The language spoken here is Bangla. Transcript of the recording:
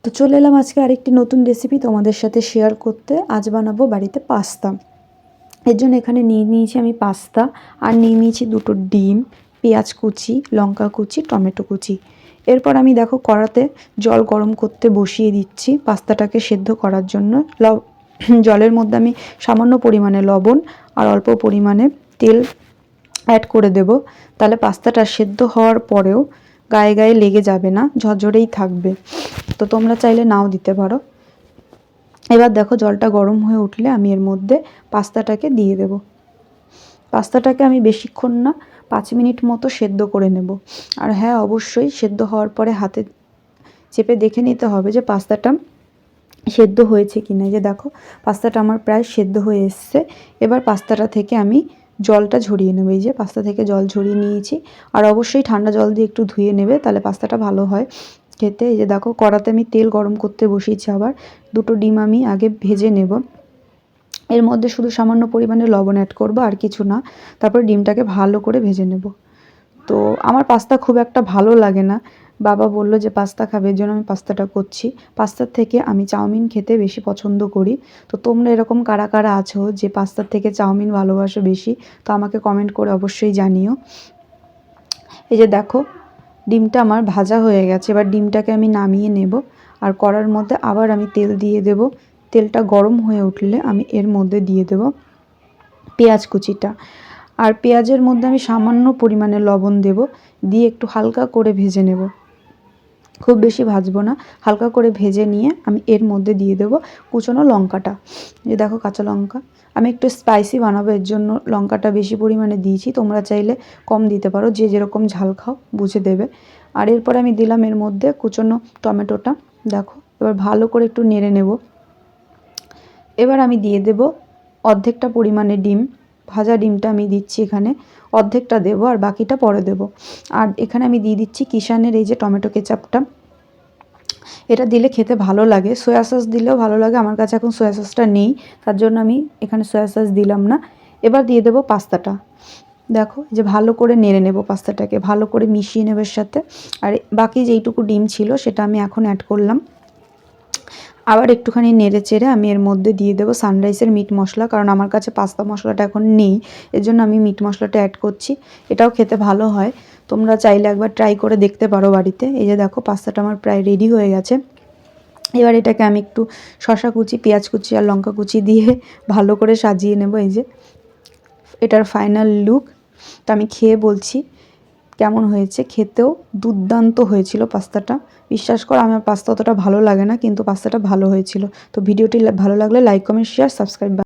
তো চলে এলাম আজকে আরেকটি নতুন রেসিপি তোমাদের সাথে শেয়ার করতে। আজ বানাবো বাড়িতে পাস্তা। এর জন্য এখানে নিয়ে নিয়েছি আমি পাস্তা, আর নিয়ে নিয়েছি দুটো ডিম, পেঁয়াজ কুচি, লঙ্কা কুচি, টমেটো কুচি। এরপর আমি দেখো কড়াতে জল গরম করতে বসিয়ে দিচ্ছি পাস্তাটাকে সেদ্ধ করার জন্য। জলের মধ্যে আমি সামান্য পরিমাণে লবণ আর অল্প পরিমাণে তেল অ্যাড করে দেব, তাহলে পাস্তাটা সেদ্ধ হওয়ার পরেও গায়ে গায়ে লেগে যাবে না, ঝরঝরেই থাকবে। তো তোমরা চাইলে নাও দিতে পারো। এবার দেখো জলটা গরম হয়ে উঠলে আমি এর মধ্যে পাস্তাটাকে দিয়ে দেব। পাস্তাটাকে আমি বেশিক্ষণ না, 5 মিনিট মতো সেদ্ধ করে নেব। আর হ্যাঁ, অবশ্যই সেদ্ধ হওয়ার পরে হাতে চেপে দেখে নিতে হবে যে পাস্তাটা সেদ্ধ হয়েছে কি না। যে দেখো পাস্তাটা আমার প্রায় সেদ্ধ হয়ে এসছে। এবার পাস্তাটা থেকে আমি জলটা ঝরিয়ে নেব। এই যে পাস্তা থেকে জল ঝরিয়ে নিয়েছি। আর অবশ্যই ঠান্ডা জল দিয়ে একটু ধুয়ে নেবে, তাহলে পাস্তাটা ভালো হয় খেতে। এই যে দেখো কড়াতে আমি তেল গরম করতে বসিয়েছি। আবার দুটো ডিম আমি আগে ভেজে নেব। এর মধ্যে শুধু সামান্য পরিমাণে লবণ অ্যাড করব, আর কিছু না। তারপর ডিমটাকে ভালো করে ভেজে নেব। তো আমার পাস্তা খুব একটা ভালো লাগে না, বাবা বলল যে পাস্তা খাবে, এর জন্য আমি পাস্তাটা করছি। পাস্তার থেকে আমি চাউমিন খেতে বেশি পছন্দ করি। তো তোমরা এরকম কারা কারা আছো যে পাস্তার থেকে চাউমিন ভালোবাসো বেশি, তো আমাকে কমেন্ট করে অবশ্যই জানিও। এই যে দেখো ডিমটা আমার ভাজা হয়ে গেছে। এবার ডিমটাকে আমি নামিয়ে নেব। আর কড়ার মধ্যে আবার আমি তেল দিয়ে দেব। তেলটা গরম হয়ে উঠলে আমি এর মধ্যে দিয়ে দেব পেঁয়াজ কুচিটা। আর পেঁয়াজের মধ্যে আমি সামান্য পরিমাণে লবণ দেব, দিয়ে একটু হালকা করে ভেজে নেব। খুব বেশি ভাজবো না, হালকা করে ভেজে নিয়ে আমি এর মধ্যে দিয়ে দেব কুচনো লঙ্কাটা। যে দেখো কাঁচা লঙ্কা, আমি একটু স্পাইসি বানাবো এর জন্য লঙ্কাটা বেশি পরিমাণে দিয়েছি। তোমরা চাইলে কম দিতে পারো, যে যেরকম ঝাল খাও বুঝে দেবে। আর এরপর আমি দিলাম এর মধ্যে কুচনো টমেটোটা। দেখো এবার ভালো করে একটু নেড়ে নেব। এবার আমি দিয়ে দেব অর্ধেকটা পরিমাণে ডিম। ভাজা ডিমটা আমি দিচ্ছি এখানে, অর্ধেকটা দেব আর বাকিটা পরে দেব। আর এখানে আমি দিয়ে দিচ্ছি কিষানের এই যে টমেটো কেচাপটা। এটা দিলে খেতে ভালো লাগে, সয়া সস দিলেও ভালো লাগে। আমার কাছে এখন সয়া সসটা নেই, তার জন্য আমি এখানে সয়া সস দিলাম না। এবার দিয়ে দেব পাস্তাটা। দেখো যে ভালো করে নেড়ে নেব, পাস্তাটাকে ভালো করে মিশিয়ে নেব এর সাথে। আর বাকি যেইটুকু ডিম ছিল সেটা আমি এখন অ্যাড করলাম। আবার একটুখানি নেড়ে চেড়ে আমি এর মধ্যে দিয়ে দেবো সানরাইসের মিট মশলা, কারণ আমার কাছে পাস্তা মশলাটা এখন নেই, এর জন্য আমি মিট মশলাটা অ্যাড করছি। এটাও খেতে ভালো হয়, তোমরা চাইলে একবার ট্রাই করে দেখতে পারো বাড়িতে। এই যে দেখো পাস্তাটা আমার প্রায় রেডি হয়ে গেছে। এবার এটাকে আমি একটু শসা কুচি, পেঁয়াজ কুচি আর লঙ্কা কুচি দিয়ে ভালো করে সাজিয়ে নেব। এই যে এটার ফাইনাল লুক। তো আমি খেয়ে বলছি কেমন হয়েছে। খেতেও দুর্দান্ত হয়েছিল পাস্তাটা। বিশ্বাস করো আমার পাস্তা অতটা ভালো লাগে না, কিন্তু পাস্তাটা ভালো হয়েছিল। তো ভিডিওটি ভালো লাগলে লাইক, কমেন্ট, শেয়ার, সাবস্ক্রাইব।